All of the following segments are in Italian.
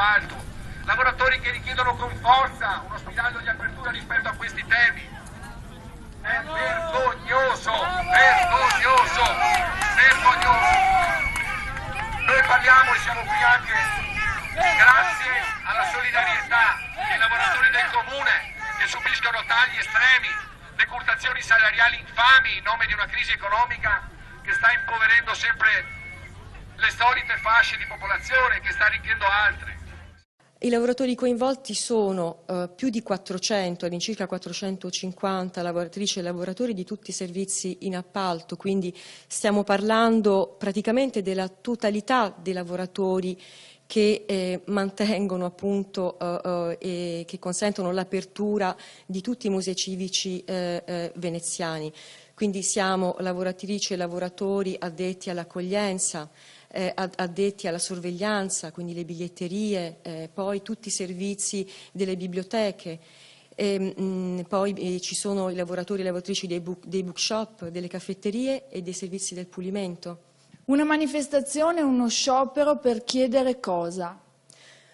appalto, lavoratori che richiedono con forza uno spiraglio di apertura rispetto a questi temi. È vergognoso, vergognoso, vergognoso. Noi parliamo e siamo qui anche grazie alla solidarietà dei lavoratori del comune che subiscono tagli estremi, decurtazioni salariali infami in nome di una crisi economica che sta impoverendo sempre le solite fasce di popolazione, che sta arricchendo altre. I lavoratori coinvolti sono più di 400, all'incirca 450 lavoratrici e lavoratori di tutti i servizi in appalto, quindi stiamo parlando praticamente della totalità dei lavoratori che mantengono appunto e che consentono l'apertura di tutti i musei civici veneziani. Quindi siamo lavoratrici e lavoratori addetti all'accoglienza, addetti alla sorveglianza, quindi le biglietterie, poi tutti i servizi delle biblioteche, poi ci sono i lavoratori e lavoratrici dei bookshop, delle caffetterie e dei servizi del pulimento. Una manifestazione, uno sciopero per chiedere cosa?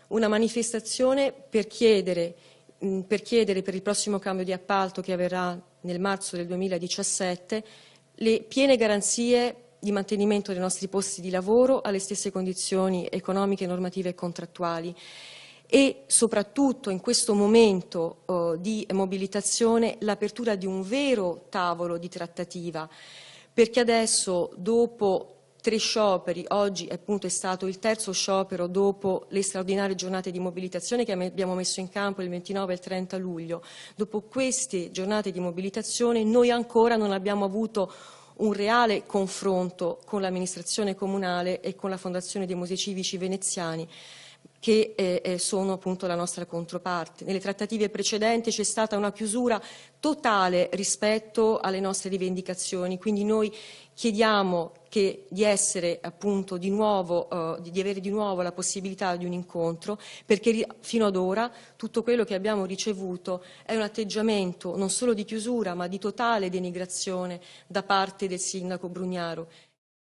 Una manifestazione per chiedere per il prossimo cambio di appalto che avverrà nel marzo del 2017 le piene garanzie di mantenimento dei nostri posti di lavoro alle stesse condizioni economiche, normative e contrattuali e soprattutto in questo momento di mobilitazione l'apertura di un vero tavolo di trattativa, perché adesso dopo 3 scioperi, oggi appunto è stato il terzo sciopero dopo le straordinarie giornate di mobilitazione che abbiamo messo in campo il 29 e il 30 luglio. Dopo queste giornate di mobilitazione noi ancora non abbiamo avuto un reale confronto con l'amministrazione comunale e con la Fondazione dei Musei Civici Veneziani, che sono appunto la nostra controparte. Nelle trattative precedenti c'è stata una chiusura totale rispetto alle nostre rivendicazioni, quindi noi chiediamo di essere appunto di nuovo, di avere di nuovo la possibilità di un incontro, perché fino ad ora tutto quello che abbiamo ricevuto è un atteggiamento non solo di chiusura ma di totale denigrazione da parte del sindaco Brugnaro.